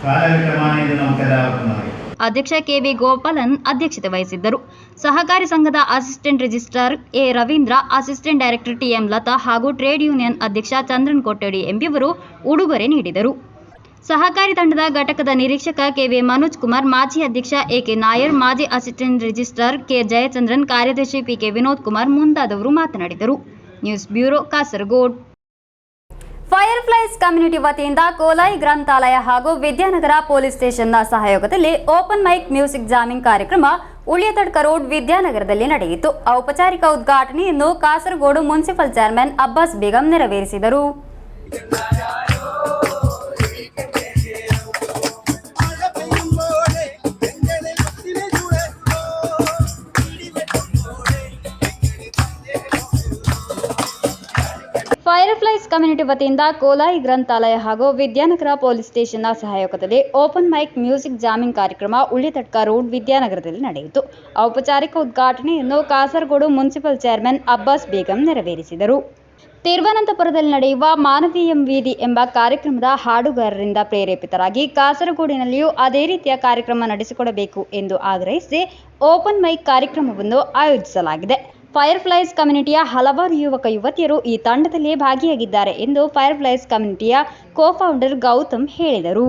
കാലഘട്ടമാണ് ഇത് നമുക്കെല്ലാവർക്കും അറിയാം. ಅಧ್ಯಕ್ಷ ಕೆವಿ ಗೋಪಾಲನ್ ಅಧ್ಯಕ್ಷತೆ ವಹಿಸಿದ್ದರು. ಸಹಕಾರಿ ಸಂಘದ assistant registrar A Ravindra, assistant director TM Latha ಹಾಗೂ ಟ್ರೇಡ್ ಯೂನಿಯನ್ ಅಧ್ಯಕ್ಷ ಚಂದ್ರನ್ ಕೊಟ್ಟಡಿ ಎಂಬಿವರು ಉಡುಗೊರೆ ನೀಡಿದರು. ಸಹಕಾರಿ ತಂಡದ ಘಟಕದ ನಿರೀಕ್ಷಕ ಕೆವಿ ಮನೋಜ್ ಕುಮಾರ್, ಮಾಜಿ ಅಧ್ಯಕ್ಷ ಎಕೆ ನಾಯರ್, ಮಾಜಿ ಅಸಿಸ್ಟೆಂಟ್ ರಿಜಿಸ್ಟ್ರಾರ್ ಕೆ ಜಯಚಂದ್ರನ್, ಕಾರ್ಯದರ್ಶಿ ಪಿಕೆ ವಿನೋದ್ ಕುಮಾರ್ ಮುಂತಾದವರು ಮಾತನಾಡಿದರು. News bureau, Kasaragod. Fireflies community ವತಿಯಿಂದ ಕೋಲಾಯಿ ಗ್ರಂಥಾಲಯ ಹಾಗೂ ವಿದ್ಯಾನಗರ ಪೊಲೀಸ್ ಸ್ಟೇಷನ್ನ ಸಹಯೋಗದಲ್ಲಿ ಓಪನ್ ಮೈಕ್ ಮ್ಯೂಸಿಕ್ ಜಾಮಿಂಗ್ ಕಾರ್ಯಕ್ರಮ ಉಳಿಯತಡ್ಕ ರೋಡ್ ವಿದ್ಯಾನಗರದಲ್ಲಿ ನಡೆಯಿತು. ಔಪಚಾರಿಕ ಉದ್ಘಾಟನೆಯನ್ನು ಕಾಸರಗೋಡು ಮುನ್ಸಿಪಲ್ ಚೇರ್ಮನ್ ಅಬ್ಬಾಸ್ ಬೇಗಂ ನೆರವೇರಿಸಿದರು. ಫೈರ್ಫ್ಲೈಸ್ ಕಮ್ಯುನಿಟಿ ವತಿಯಿಂದ ಕೋಲಾಯಿ ಗ್ರಂಥಾಲಯ ಹಾಗೂ ವಿದ್ಯಾನಗರ ಪೊಲೀಸ್ ಸ್ಟೇಷನ್ನ ಸಹಯೋಗದಲ್ಲಿ ಓಪನ್ ಮೈಕ್ ಮ್ಯೂಸಿಕ್ ಜಾಮಿಂಗ್ ಕಾರ್ಯಕ್ರಮ ಉಳಿತಡ್ಕ ರೋಡ್ ವಿದ್ಯಾನಗರದಲ್ಲಿ ನಡೆಯಿತು. ಔಪಚಾರಿಕ ಉದ್ಘಾಟನೆಯನ್ನು ಕಾಸರಗೋಡು ಮುನ್ಸಿಪಲ್ ಚೇರ್ಮನ್ ಅಬ್ಬಾಸ್ ಬೇಗಂ ನೆರವೇರಿಸಿದರು. ತಿರುವನಂತಪುರದಲ್ಲಿ ನಡೆಯುವ ಮಾನವೀಯಂ ವೀದಿ ಎಂಬ ಕಾರ್ಯಕ್ರಮದ ಹಾಡುಗಾರರಿಂದ ಪ್ರೇರೇಪಿತರಾಗಿ ಕಾಸರಗೋಡಿನಲ್ಲಿಯೂ ಅದೇ ರೀತಿಯ ಕಾರ್ಯಕ್ರಮ ನಡೆಸಿಕೊಡಬೇಕು ಎಂದು ಆಗ್ರಹಿಸಿ ಓಪನ್ ಮೈಕ್ ಕಾರ್ಯಕ್ರಮವನ್ನು ಆಯೋಜಿಸಲಾಗಿದೆ. ಫೈರ್ಫ್ಲೈಸ್ ಕಮ್ಯುನಿಟಿಯ ಹಲವಾರು ಯುವಕ ಯುವತಿಯರು ಈ ತಂಡದಲ್ಲಿ ಭಾಗಿಯಾಗಿದ್ದಾರೆ ಎಂದು ಫೈರ್ಫ್ಲೈಸ್ ಕಮ್ಯುನಿಟಿಯ ಕೋ-ಫೌಂಡರ್ ಗೌತಮ್ ಹೇಳಿದರು.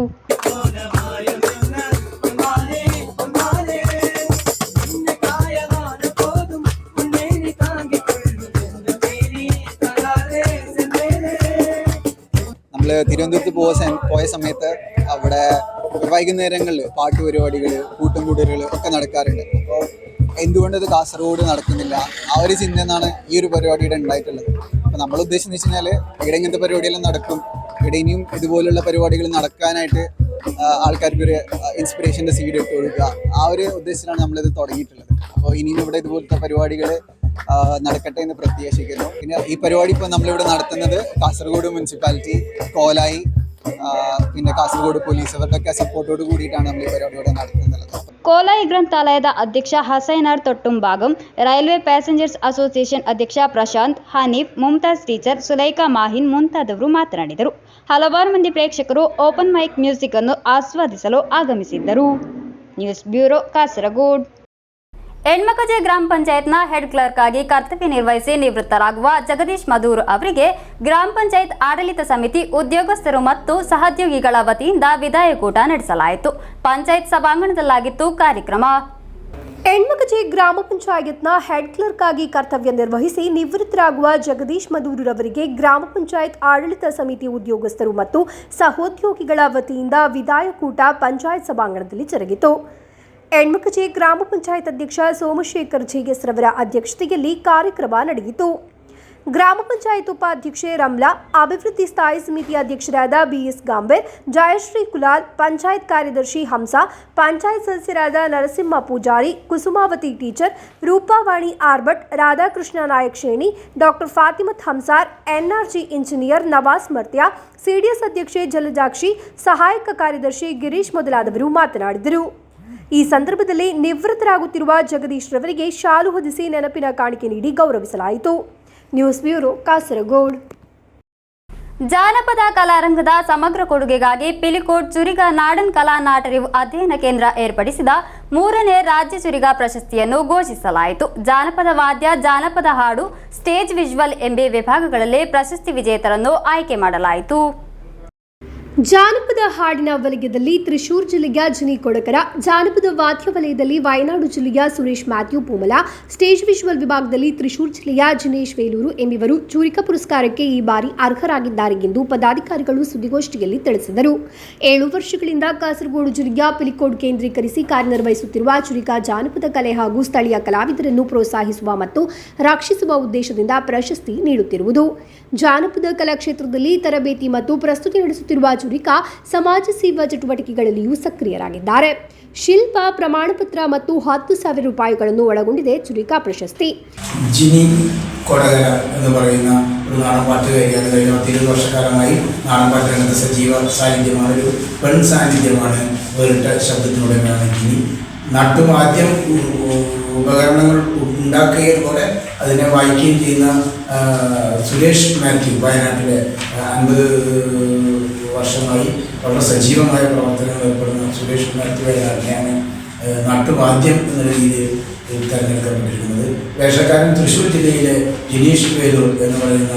നമ്മൾ തിരുവനന്തപുരത്ത് പോയ സമയത്ത് അവിടെ വൈകുന്നേരങ്ങളിൽ പാട്ട് പരിപാടികൾ, കൂട്ടം കൂടലുകൾ ഒക്കെ നടക്കാറുണ്ട്. അപ്പോൾ എന്തുകൊണ്ടത് കാസർഗോഡ് നടക്കുന്നില്ല, ആ ഒരു ചിന്ത എന്നാണ് ഈ ഒരു പരിപാടിയുടെ ഉണ്ടായിട്ടുള്ളത്. അപ്പോൾ നമ്മൾ ഉദ്ദേശിച്ചെന്ന് വെച്ച് കഴിഞ്ഞാൽ ഇവിടെ ഇങ്ങനത്തെ പരിപാടിയെല്ലാം നടക്കും, ഇവിടെ ഇനിയും ഇതുപോലുള്ള പരിപാടികൾ നടക്കാനായിട്ട് ആൾക്കാർക്ക് ഒരു ഇൻസ്പിറേഷൻ്റെ സീഡ് ഇട്ട് കൊടുക്കുക, ആ ഒരു ഉദ്ദേശത്തിലാണ് നമ്മളിത് തുടങ്ങിയിട്ടുള്ളത്. അപ്പോൾ ഇനിയും ഇവിടെ ഇതുപോലത്തെ പരിപാടികൾ നടക്കട്ടെ എന്ന് പ്രത്യാശിക്കുന്നു. പിന്നെ ഈ പരിപാടി ഇപ്പോൾ നമ്മളിവിടെ നടത്തുന്നത് കാസർഗോഡ് മുനിസിപ്പാലിറ്റി, കോലായി, പിന്നെ കാസർഗോഡ് പോലീസ് അവരുടെയൊക്കെ സപ്പോർട്ടോട് കൂടിയിട്ടാണ് നമ്മൾ ഈ പരിപാടി ഇവിടെ നടത്തുന്നത്. ಕೋಲಾಯಿ ಗ್ರಂಥಾಲಯದ ಅಧ್ಯಕ್ಷ ಹಸೈನಾರ್ ತೊಟ್ಟುಂಬಾಗಂ, ರೈಲ್ವೆ ಪ್ಯಾಸೆಂಜರ್ಸ್ ಅಸೋಸಿಯೇಷನ್ ಅಧ್ಯಕ್ಷ ಪ್ರಶಾಂತ್, ಹನೀಫ್, ಮುಮ್ತಾಜ್ ಟೀಚರ್, ಸುಲೈಖಾ ಮಾಹಿನ್ ಮುಂತಾದವರು ಮಾತನಾಡಿದರು. ಹಲವಾರು ಮಂದಿ ಪ್ರೇಕ್ಷಕರು ಓಪನ್ ಮೈಕ್ ಮ್ಯೂಸಿಕ್ ಅನ್ನು ಆಸ್ವಾದಿಸಲು ಆಗಮಿಸಿದ್ದರು. News bureau, Kasaragod. ಹೆಣ್ಮಕಜೆ ಗ್ರಾಮ ಪಂಚಾಯತ್ನ ಹೆಡ್ ಕ್ಲರ್ಕ್ ಆಗಿ ಕರ್ತವ್ಯ ನಿರ್ವಹಿಸಿ ನಿವೃತ್ತರಾಗುವ ಜಗದೀಶ್ ಮಧೂರ್ ಅವರಿಗೆ ಗ್ರಾಮ ಪಂಚಾಯತ್ ಆಡಳಿತ ಸಮಿತಿ ಉದ್ಯೋಗಸ್ಥರು ಮತ್ತು ಸಹೋದ್ಯೋಗಿಗಳ ವತಿಯಿಂದ ವಿದಾಯಕೂಟ ನಡೆಸಲಾಯಿತು. ಪಂಚಾಯತ್ ಸಭಾಂಗಣದಲ್ಲಾಗಿತ್ತು ಕಾರ್ಯಕ್ರಮ. ಹೆಣ್ಮಕಜೆ ಗ್ರಾಮ ಪಂಚಾಯತ್ನ ಹೆಡ್ ಕ್ಲರ್ಕ್ ಆಗಿ ಕರ್ತವ್ಯ ನಿರ್ವಹಿಸಿ ನಿವೃತ್ತರಾಗುವ ಜಗದೀಶ್ ಮಧೂರವರಿಗೆ ಗ್ರಾಮ ಪಂಚಾಯತ್ ಆಡಳಿತ ಸಮಿತಿ ಉದ್ಯೋಗಸ್ಥರು ಮತ್ತು ಸಹೋದ್ಯೋಗಿಗಳ ವತಿಯಿಂದ ವಿದಾಯಕೂಟ ಪಂಚಾಯತ್ ಸಭಾಂಗಣದಲ್ಲಿ ಜರುಗಿತು. ಹೆಣ್ಮಕಜೆ ಗ್ರಾಮ ಪಂಚಾಯತ್ ಅಧ್ಯಕ್ಷ ಸೋಮಶೇಖರ್ ಜೆಎಸ್ ರವರ ಅಧ್ಯಕ್ಷತೆಯಲ್ಲಿ ಕಾರ್ಯಕ್ರಮ ನಡೆಯಿತು. ಗ್ರಾಮ ಪಂಚಾಯತ್ ಉಪಾಧ್ಯಕ್ಷೆ ರಮ್ಲಾ, ಅಭಿವೃದ್ಧಿ ಸ್ಥಾಯಿ ಸಮಿತಿ ಅಧ್ಯಕ್ಷರಾದ ಬಿಎಸ್ ಗಾಂಬೇರ್, ಜಯಶ್ರೀ ಕುಲಾಲ್, ಪಂಚಾಯತ್ ಕಾರ್ಯದರ್ಶಿ ಹಂಸಾ, ಪಂಚಾಯತ್ ಸದಸ್ಯರಾದ ನರಸಿಂಹ ಪೂಜಾರಿ, ಕುಸುಮಾವತಿ ಟೀಚರ್, ರೂಪಾವಾಣಿ ಆರ್ಭಟ್, ರಾಧಾಕೃಷ್ಣ ನಾಯಕ್ ಶೇಣಿ, ಡಾಕ್ಟರ್ ಫಾತಿಮತ್ ಹಂಸಾರ್, ಎನ್ಆರ್ಜಿ ಇಂಜಿನಿಯರ್ ನವಾಸ್ ಮರ್ತ್ಯಾ, ಸಿಡಿಎಸ್ ಅಧ್ಯಕ್ಷೆ ಜಲಜಾಕ್ಷಿ, ಸಹಾಯಕ ಕಾರ್ಯದರ್ಶಿ ಗಿರೀಶ್ ಮೊದಲಾದವರು ಮಾತನಾಡಿದರು. ಈ ಸಂದರ್ಭದಲ್ಲಿ ನಿವೃತ್ತರಾಗುತ್ತಿರುವ ಜಗದೀಶ್ ರವರಿಗೆ ಶಾಲು ಹೊದಿಸಿ ನೆನಪಿನ ಕಾಣಿಕೆ ನೀಡಿ ಗೌರವಿಸಲಾಯಿತು. News bureau, Kasaragod. ಜಾನಪದ ಕಲಾರಂಗದ ಸಮಗ್ರ ಕೊಡುಗೆಗಾಗಿ ಪಿಲಿಕೋಟ್ ಚುರಿಗ ನಾಡನ್ ಕಲಾ ನಾಟರಿವು ಅಧ್ಯಯನ ಕೇಂದ್ರ ಏರ್ಪಡಿಸಿದ 3ನೇ ರಾಜ್ಯ ಚುರಿಗ ಪ್ರಶಸ್ತಿಯನ್ನು ಘೋಷಿಸಲಾಯಿತು. ಜಾನಪದ ವಾದ್ಯ, ಜಾನಪದ ಹಾಡು, ಸ್ಟೇಜ್ ವಿಜುವಲ್ ಎಂಬ ವಿಭಾಗಗಳಲ್ಲಿ ಪ್ರಶಸ್ತಿ ವಿಜೇತರನ್ನು ಆಯ್ಕೆ ಮಾಡಲಾಯಿತು. ಜಾನಪದ ಹಾಡಿನ ವಲಯದಲ್ಲಿ ತ್ರಿಶೂರ್ ಜಿಲ್ಲೆಯ ಜಿನಿ ಕೊಡಕರ, ಜಾನಪದ ವಾದ್ಯ ವಲಯದಲ್ಲಿ ವಯನಾಡು ಜಿಲ್ಲೆಯ ಸುರೇಶ್ ಮ್ಯಾಥ್ಯೂ ಪೂಮಲ, ಸ್ಟೇಜ್ ವಿಜುವಲ್ ವಿಭಾಗದಲ್ಲಿ ತ್ರಿಶೂರ್ ಜಿಲ್ಲೆಯ ಜಿನೇಶ್ ವೇಲೂರು ಎಂಬಿವರು ಚೂರಿಕ ಪುರಸ್ಕಾರಕ್ಕೆ ಈ ಬಾರಿ ಅರ್ಹರಾಗಿದ್ದಾರೆ ಎಂದು ಪದಾಧಿಕಾರಿಗಳು ಸುದ್ದಿಗೋಷ್ಠಿಯಲ್ಲಿ ತಿಳಿಸಿದರು. 7 ವರ್ಷಗಳಿಂದ ಕಾಸರಗೋಡು ಜಿಲ್ಲೆಯ ಪಿಲಿಕೋಡ್ ಕೇಂದ್ರೀಕರಿಸಿ ಕಾರ್ಯನಿರ್ವಹಿಸುತ್ತಿರುವ ಚುರಿಕ ಜಾನಪದ ಕಲೆ ಹಾಗೂ ಸ್ಥಳೀಯ ಕಲಾವಿದರನ್ನು ಪ್ರೋತ್ಸಾಹಿಸುವ ಮತ್ತು ರಕ್ಷಿಸುವ ಉದ್ದೇಶದಿಂದ ಪ್ರಶಸ್ತಿ ನೀಡುತ್ತಿರುವುದು. ಜಾನಪದ ಕಲಾ ಕ್ಷೇತ್ರದಲ್ಲಿ ತರಬೇತಿ ಮತ್ತು ಪ್ರಸ್ತುತಿ ನಡೆಸುತ್ತಿರುವ ಚುರಿಕ ಸಮಾಜ ಸೇವಾ ಚಟುವಟಿಕೆಗಳಲ್ಲಿಯೂ ಸಕ್ರಿಯರಾಗಿದ್ದಾರೆ. ಶಿಲ್ಪ ಪ್ರಮಾಣಪತ್ರ ಮತ್ತು 10,000 ರೂಪಾಯಿಗಳನ್ನು ಒಳಗೊಂಡಿದೆ ചുരിക പ്രശസ്തി. ജിനി കൊടകര എന്ന് പറയുന്ന ഒരു നാടൻ പാട്ടുകാരിയാണ്. കഴിഞ്ഞ 20 വർഷക്കാലമായി നാടൻ പാട്ട് രംഗത്ത് സജീവ സാന്നിധ്യമാണ്. ഒരു പെൺ സാന്നിധ്യമാണ്. വേറിട്ട ശബ്ദത്തിനുടമയാണ് ജിനി. നാട്ടുവാദ്യം ഉപകരണങ്ങൾ ഉണ്ടാക്കിയതുപോലെ അതിനെ വായിക്കുകയും ചെയ്യുന്ന സുരേഷ് മാത്യു, വയനാട്ടിലെ 50 വർഷമായി വളരെ സജീവമായ പ്രവർത്തനങ്ങൾ ഏർപ്പെടുന്ന സുരേഷ് മാത്യു വയനാട്ടിനെയാണ് നാട്ടുവാദ്യം എന്നുള്ള രീതിയിൽ തിരഞ്ഞെടുക്കപ്പെട്ടിരിക്കുന്നത്. വേഷക്കാരൻ തൃശ്ശൂർ ജില്ലയിലെ ജിനീഷ് വേലൂർ എന്ന് പറയുന്ന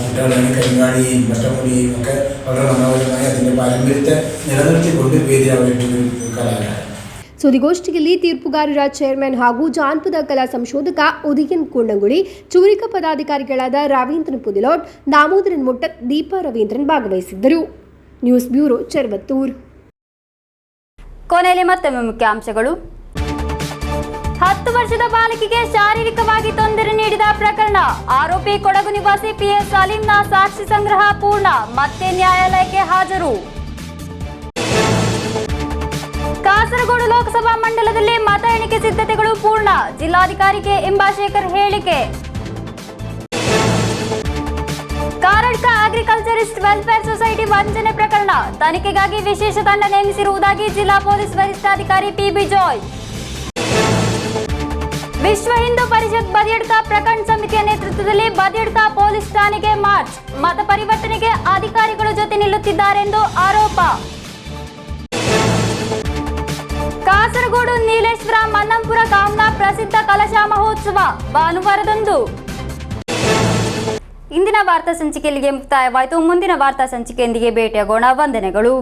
കുട്ടികളാണ്. കരിങ്കാടിയെയും കഷ്ടമുടിയെയും ഒക്കെ വളരെ മനോഹരമായി അതിൻ്റെ പാരമ്പര്യത്തെ നിലനിർത്തിക്കൊണ്ട് വേദി അവതരിപ്പിക്കുന്ന കലാകാരൻ. ಸುದ್ದಿಗೋಷ್ಠಿಯಲ್ಲಿ ತೀರ್ಪುಗಾರರ ಚೇರ್ಮನ್ ಹಾಗೂ ಜಾನಪದ ಕಲಾ ಸಂಶೋಧಕ ಉದಯನ್ ಕೊಂಡಂಗುಡಿ, ಚೂರಿಕ ಪದಾಧಿಕಾರಿಗಳಾದ ರವೀಂದ್ರನ್ ಪುದಿಲೋಡ್, ದಾಮೋದರನ್ ಮುಟ್ಟತ್, ದೀಪಾ ರವೀಂದ್ರನ್ ಭಾಗವಹಿಸಿದ್ದರು. News bureau, Cheruvathur. ಕೊನೆಯಲ್ಲಿ ಮತ್ತೊಮ್ಮೆ ಮುಖ್ಯಾಂಶಗಳು. 10 ವರ್ಷದ ಬಾಲಕಿಗೆ ಶಾರೀರಿಕವಾಗಿ ತೊಂದರೆ ನೀಡಿದ ಪ್ರಕರಣ, ಆರೋಪಿ ಕೊಡಗು ನಿವಾಸಿ ಪಿಎಸ್ ಸಲೀಂನ ಸಾಕ್ಷಿ ಸಂಗ್ರಹ ಪೂರ್ಣ, ಮತ್ತೆ ನ್ಯಾಯಾಲಯಕ್ಕೆ ಹಾಜರು. ಕಾಸರಗೋಡು ಲೋಕಸಭಾ ಮಂಡಲದಲ್ಲಿ ಮತ ಎಣಿಕೆ ಸಿದ್ಧತೆಗಳು ಪೂರ್ಣ, ಜಿಲ್ಲಾಧಿಕಾರಿ ಕೆ ಇಂಬಾಶೇಖರ್ ಹೇಳಿಕೆ. ಕಾರಡ್ಕ ಅಗ್ರಿಕಲ್ಚರಿಸ್ಟ್ ವೆಲ್ಫೇರ್ ಸೊಸೈಟಿ ವಂಚನೆ ಪ್ರಕರಣ, ತನಿಖೆಗಾಗಿ ವಿಶೇಷ ತಂಡ ನೇಮಿಸಿರುವುದಾಗಿ ಜಿಲ್ಲಾ ಪೊಲೀಸ್ ವರಿಷ್ಠಾಧಿಕಾರಿ ಪಿಬಿ ಜಾಯ್. ವಿಶ್ವ ಹಿಂದೂ ಪರಿಷತ್ ಬದಿಯಡ್ಕ ಪ್ರಕರಣ ಸಮಿತಿಯ ನೇತೃತ್ವದಲ್ಲಿ ಬದಿಯಡ್ಕ ಪೊಲೀಸ್ ಠಾಣೆಗೆ ಮಾರ್ಚ್, ಮತ ಪರಿವರ್ತನೆಗೆ ಅಧಿಕಾರಿಗಳು ಜೊತೆ ನಿಲ್ಲುತ್ತಿದ್ದಾರೆಂದು ಆರೋಪ. ಕಾಸರಗೋಡು ನೀಲೇಶ್ವರ ಮನ್ನಂಪುರ ಕಾಮ್ನ ಪ್ರಸಿದ್ಧ ಕಲಶ ಮಹೋತ್ಸವ ಭಾನುವಾರದಂದು. ಇಂದಿನ ವಾರ್ತಾ ಸಂಚಿಕೆಯಲ್ಲಿಗೆ ಮುಕ್ತಾಯವಾಯಿತು. ಮುಂದಿನ ವಾರ್ತಾ ಸಂಚಿಕೆಯೊಂದಿಗೆ ಭೇಟಿಯಾಗೋಣ. ವಂದನೆಗಳು.